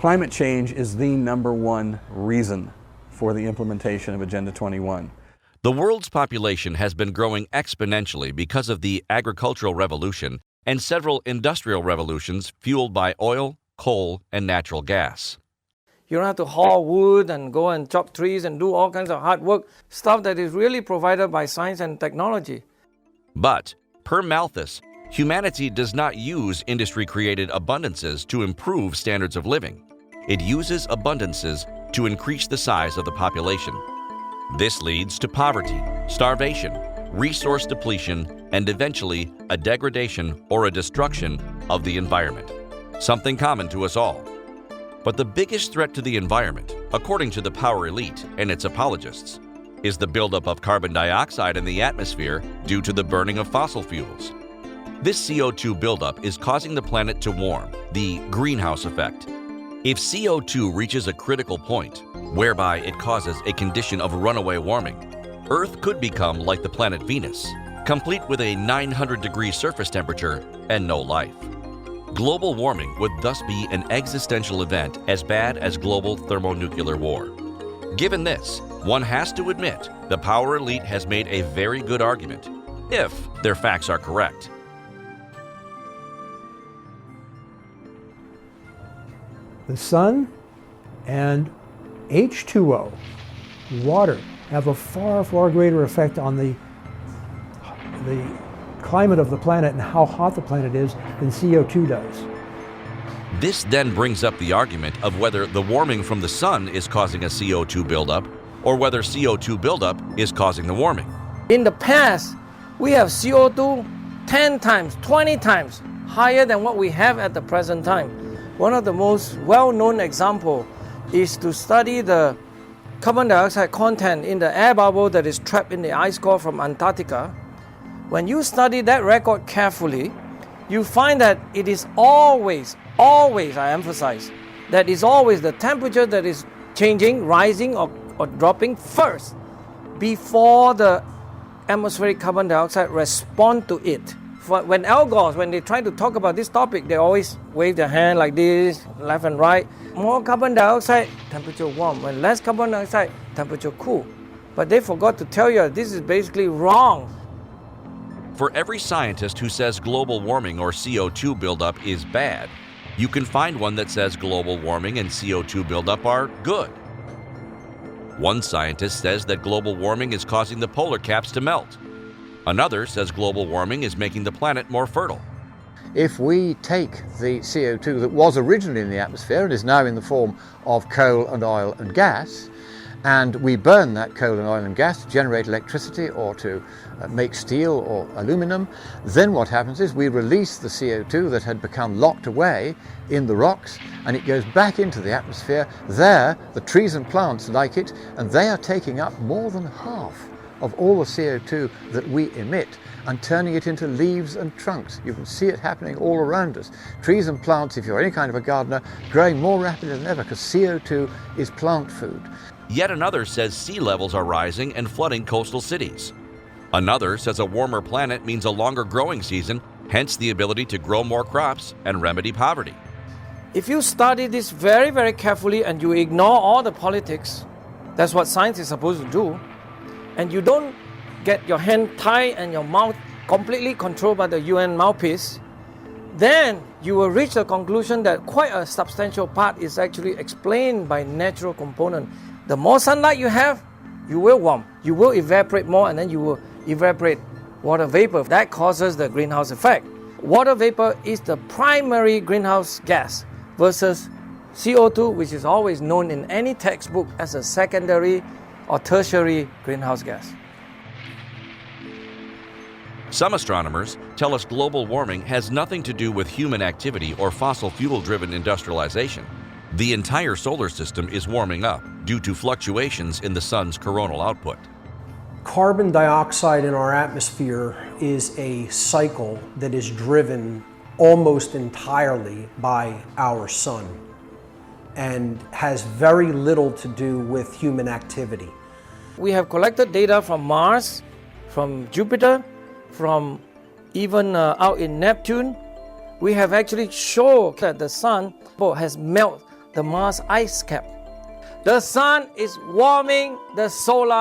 Climate change is the number one reason for the implementation of Agenda 21. The world's population has been growing exponentially because of the agricultural revolution and several industrial revolutions fueled by oil, coal, and natural gas. You don't have to haul wood and go and chop trees and do all kinds of hard work, stuff that is really provided by science and technology. But, per Malthus, humanity does not use industry-created abundances to improve standards of living. It uses abundances to increase the size of the population. This leads to poverty, starvation, resource depletion, and eventually a degradation or a destruction of the environment, something common to us all. But the biggest threat to the environment, according to the power elite and its apologists, is the buildup of carbon dioxide in the atmosphere due to the burning of fossil fuels. This CO2 buildup is causing the planet to warm, the greenhouse effect. If CO2 reaches a critical point, whereby it causes a condition of runaway warming, Earth could become like the planet Venus, complete with a 900-degree surface temperature and no life. Global warming would thus be an existential event as bad as global thermonuclear war. Given this, one has to admit the power elite has made a very good argument, if their facts are correct. The sun and H2O, water, have a far, far greater effect on the climate of the planet and how hot the planet is than CO2 does. This then brings up the argument of whether the warming from the sun is causing a CO2 buildup or whether CO2 buildup is causing the warming. In the past, we have CO2 10 times, 20 times higher than what we have at the present time. One of the most well-known examples is to study the carbon dioxide content in the air bubble that is trapped in the ice core from Antarctica. When you study that record carefully, you find that it is always, I emphasize, that is always the temperature that is changing, rising or dropping first before the atmospheric carbon dioxide respond to it. When Al Gore, when they try to talk about this topic, they always wave their hand like this, left and right. More carbon dioxide, temperature warm. When less carbon dioxide, temperature cool. But they forgot to tell you this is basically wrong. For every scientist who says global warming or CO2 buildup is bad, you can find one that says global warming and CO2 buildup are good. One scientist says that global warming is causing the polar caps to melt. Another says global warming is making the planet more fertile. If we take the CO2 that was originally in the atmosphere and is now in the form of coal and oil and gas, and we burn that coal and oil and gas to generate electricity or to make steel or aluminum, then what happens is we release the CO2 that had become locked away in the rocks and it goes back into the atmosphere. There, the trees and plants like it, and they are taking up more than half of all the CO2 that we emit and turning it into leaves and trunks. You can see it happening all around us. Trees and plants, if you're any kind of a gardener, growing more rapidly than ever because CO2 is plant food. Yet another says sea levels are rising and flooding coastal cities. Another says a warmer planet means a longer growing season, hence the ability to grow more crops and remedy poverty. If you study this very, very carefully and you ignore all the politics, that's what science is supposed to do, and you don't get your hand tied and your mouth completely controlled by the UN mouthpiece, then you will reach the conclusion that quite a substantial part is actually explained by natural component. The more sunlight you have, you will warm. You will evaporate more and then you will evaporate water vapor. That causes the greenhouse effect. Water vapor is the primary greenhouse gas versus CO2, which is always known in any textbook as a secondary or tertiary greenhouse gas. Some astronomers tell us global warming has nothing to do with human activity or fossil fuel-driven industrialization. The entire solar system is warming up due to fluctuations in the sun's coronal output. Carbon dioxide in our atmosphere is a cycle that is driven almost entirely by our sun and has very little to do with human activity. We have collected data from Mars, from Jupiter, from even out in Neptune. We have actually shown that the sun has melted the Mars ice cap. The sun is warming the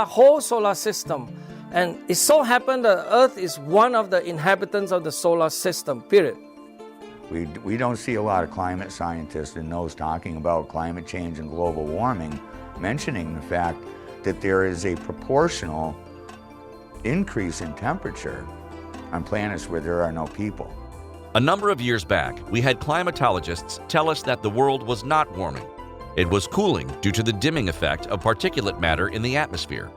whole solar system. And it so happened that Earth is one of the inhabitants of the solar system, period. We don't see a lot of climate scientists and those talking about climate change and global warming mentioning the fact that there is a proportional increase in temperature on planets where there are no people. A number of years back, we had climatologists tell us that the world was not warming. It was cooling due to the dimming effect of particulate matter in the atmosphere.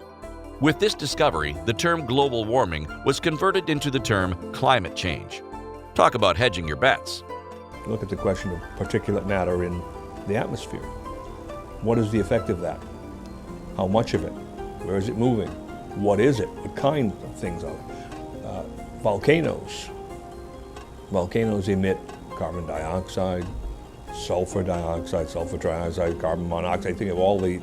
With this discovery, the term global warming was converted into the term climate change. Talk about hedging your bets. Look at the question of particulate matter in the atmosphere. What is the effect of that? How much of it? Where is it moving? What is it? What kind of things are it? Volcanoes. Volcanoes emit carbon dioxide, sulfur dioxide, sulfur trioxide, carbon monoxide. Think of all the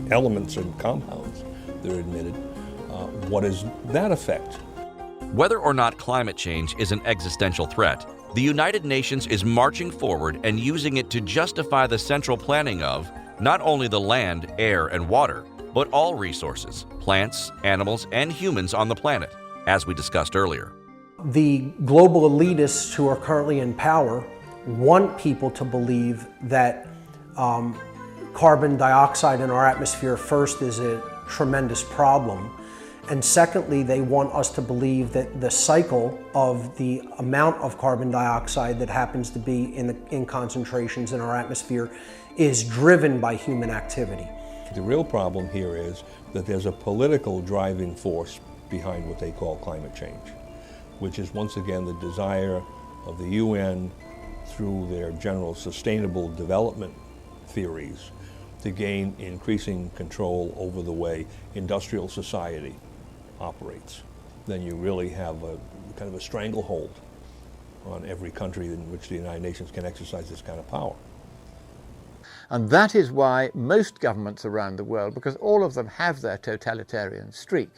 elements and compounds that are emitted. What is that effect? Whether or not climate change is an existential threat, the United Nations is marching forward and using it to justify the central planning of not only the land, air, and water, but all resources, plants, animals, and humans on the planet, as we discussed earlier. The global elitists who are currently in power want people to believe that carbon dioxide in our atmosphere first is a tremendous problem, and secondly, they want us to believe that the cycle of the amount of carbon dioxide that happens to be in concentrations in our atmosphere is driven by human activity. The real problem here is that there's a political driving force behind what they call climate change, which is once again the desire of the UN through their general sustainable development theories to gain increasing control over the way industrial society operates. Then you really have a kind of a stranglehold on every country in which the United Nations can exercise this kind of power. And that is why most governments around the world, because all of them have their totalitarian streak,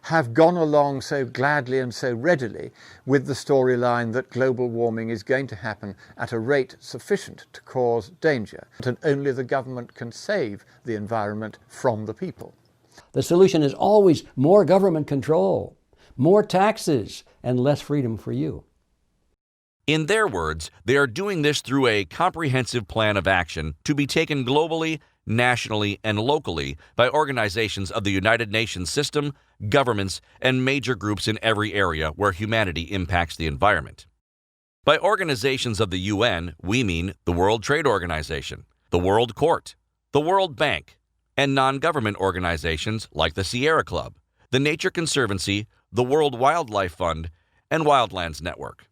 have gone along so gladly and so readily with the storyline that global warming is going to happen at a rate sufficient to cause danger, and only the government can save the environment from the people. The solution is always more government control, more taxes, and less freedom for you. In their words, they are doing this through a comprehensive plan of action to be taken globally, nationally, and locally by organizations of the United Nations system, governments, and major groups in every area where humanity impacts the environment. By organizations of the UN, we mean the World Trade Organization, the World Court, the World Bank, and non-government organizations like the Sierra Club, the Nature Conservancy, the World Wildlife Fund, and Wildlands Network.